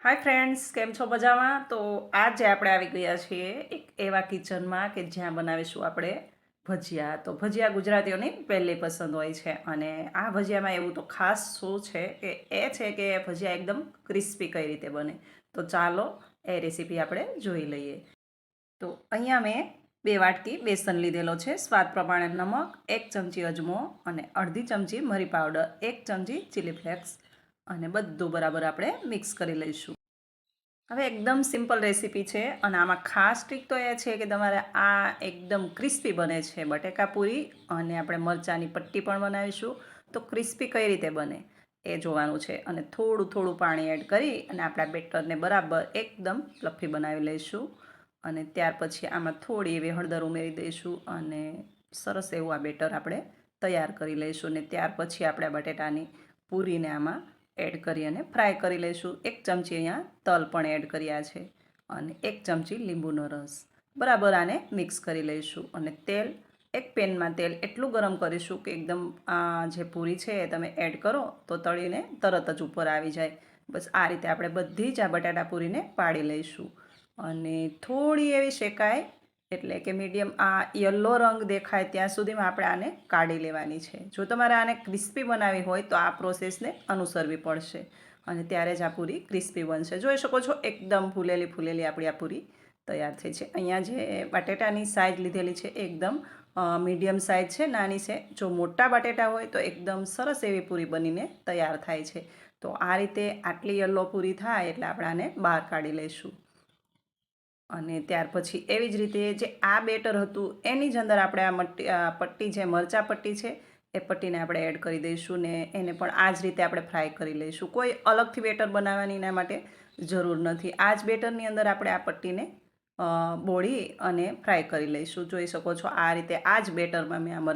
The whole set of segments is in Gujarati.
હાય ફ્રેન્ડ્સ, કેમ છો મજામાં? તો આજે આપણે આવી ગયા છીએ એક એવા કિચનમાં કે જ્યાં બનાવીશું આપણે ભજીયા. તો ભજીયા ગુજરાતીઓની પહેલી પસંદ હોય છે અને આ ભજીયામાં એવું તો ખાસ શું છે કે ભજીયા એકદમ ક્રિસ્પી કઈ રીતે બને. તો ચાલો એ રેસીપી આપણે જોઈ લઈએ. તો અહીંયા મેં 2 વાટકી બેસન લીધેલો છે, સ્વાદ પ્રમાણે નમક, 1 ચમચી અજમો અને અડધી ચમચી મરી પાવડર, 1 ચમચી ચીલી ફ્લેક્સ અને બધું બરાબર આપણે મિક્સ કરી લઈશું. હવે એકદમ સિમ્પલ રેસીપી છે અને આમાં ખાસ ટ્રીક તો એ છે કે તમારે આ એકદમ ક્રિસ્પી બને છે બટેકા પૂરી અને આપણે મરચાંની પટ્ટી પણ બનાવીશું. તો ક્રિસ્પી કઈ રીતે બને એ જોવાનું છે અને થોડું થોડું પાણી એડ કરી અને આપણા બેટરને બરાબર એકદમ ફ્લફી બનાવી લઈશું. અને ત્યાર પછી આમાં થોડી એવી હળદર ઉમેરી દઈશું અને સરસ એવું આ બેટર આપણે તૈયાર કરી લઈશું. અને ત્યાર પછી આપણે બટેટાની પૂરીને આમાં એડ કરી અને ફ્રાય કરી લઈશું. 1 ચમચી અહીંયા તલ પણ એડ કર્યા છે અને 1 ચમચી લીંબુનો રસ. બરાબર આને મિક્સ કરી લઈશું અને એક પેનમાં તેલ એટલું ગરમ કરીશું કે એકદમ આ જે પૂરી છે એ તમે એડ કરો તો તળીને તરત જ ઉપર આવી જાય. બસ આ રીતે આપણે બધી જ આ બટાટા પૂરીને પાડી લઈશું અને થોડી એવી શેકાય એટલે કે મીડિયમ આ યલો રંગ દેખાય ત્યાં સુધીમાં આપણે આને કાઢી લેવાની છે. જો તમારે આને ક્રિસ્પી બનાવવી હોય તો આ પ્રોસેસને અનુસરવી પડશે અને ત્યારે જ આ પૂરી ક્રિસ્પી બનશે. જોઈ શકો છો એકદમ ફૂલેલી આપણી આ પૂરી તૈયાર થઈ છે. અહીંયા જે બટેટાની સાઇઝ લીધેલી છે એકદમ મીડિયમ સાઇઝ છે, નાની છે. જો મોટા બટેટા હોય તો એકદમ સરસ એવી પૂરી બનીને તૈયાર થાય છે. તો આ રીતે આટલી યલો પૂરી થાય એટલે આપણે આને બહાર કાઢી લઈશું. અને ત્યાર પછી એવી જ રીતે જે આ બેટર હતું એની જ અંદર આપણે આ પટ્ટી જે મરચાં પટ્ટી છે એ પટ્ટીને આપણે એડ કરી દઈશું ને એને પણ આ જ રીતે આપણે ફ્રાય કરી લઈશું. કોઈ અલગથી બેટર બનાવવાની એના માટે જરૂર નથી. આ જ બેટરની અંદર આપણે આ પટ્ટીને બોળી અને ફ્રાય કરી લઈશું. જોઈ શકો છો આ રીતે આ જ બેટરમાં મેં આ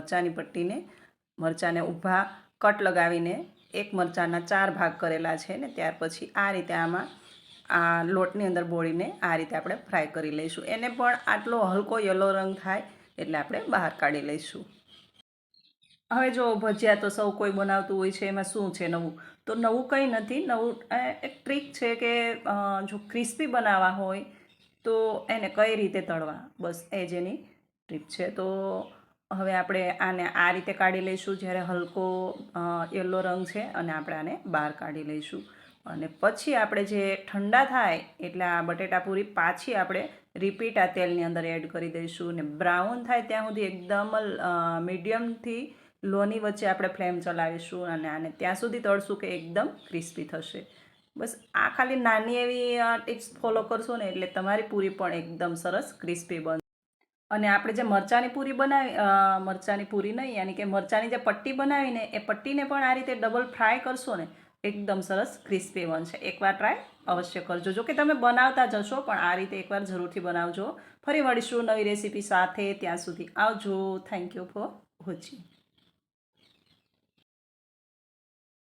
મરચાંને ઊભા કટ લગાવીને એક મરચાંના 4 ભાગ કરેલા છે ને ત્યાર પછી આ રીતે આમાં આ લોટની અંદર બોળીને આ રીતે આપણે ફ્રાય કરી લઈશું. એને પણ આટલો હલકો યલો રંગ થાય એટલે આપણે બહાર કાઢી લઈશું. હવે જો ભજીયા તો સૌ કોઈ બનાવતું હોય છે, એમાં શું છે નવું? તો નવું કંઈ નથી. નવું એક ટ્રીક છે કે જો ક્રિસ્પી બનાવવા હોય તો એને કઈ રીતે તળવા, બસ એ જ એની ટ્રીક છે. તો હવે આપણે આને આ રીતે કાઢી લઈશું જ્યારે હલકો યલો રંગ છે અને આપણે આને બહાર કાઢી લઈશું. અને પછી આપણે જે ઠંડા થાય એટલે આ બટેટા પૂરી પાછી આપણે રિપીટ આ તેલની અંદર એડ કરી દઈશું અને બ્રાઉન થાય ત્યાં સુધી એકદમ મીડિયમથી લોની વચ્ચે આપણે ફ્લેમ ચલાવીશું અને આને ત્યાં સુધી તળશું કે એકદમ ક્રિસ્પી થશે. બસ આ ખાલી નાની એવી ટિપ્સ ફોલો કરશો ને એટલે તમારી પૂરી પણ એકદમ સરસ ક્રિસ્પી બનશે. અને આપણે જે મરચાંની પૂરી નહીં યાની કે મરચાંની જે પટ્ટી બનાવીને એ પટ્ટીને પણ આ રીતે ડબલ ફ્રાય કરશો ને એકદમ સરસ ક્રિસ્પી બનશે. એકવાર ટ્રાય અવશ્ય કરજો. જો કે તમે બનાવતા જશો પણ આ રીતે એકવાર જરૂરથી બનાવજો. ફરી મળીશું નવી રેસીપી સાથે. ત્યાં સુધી આવજો. Thank you for watching.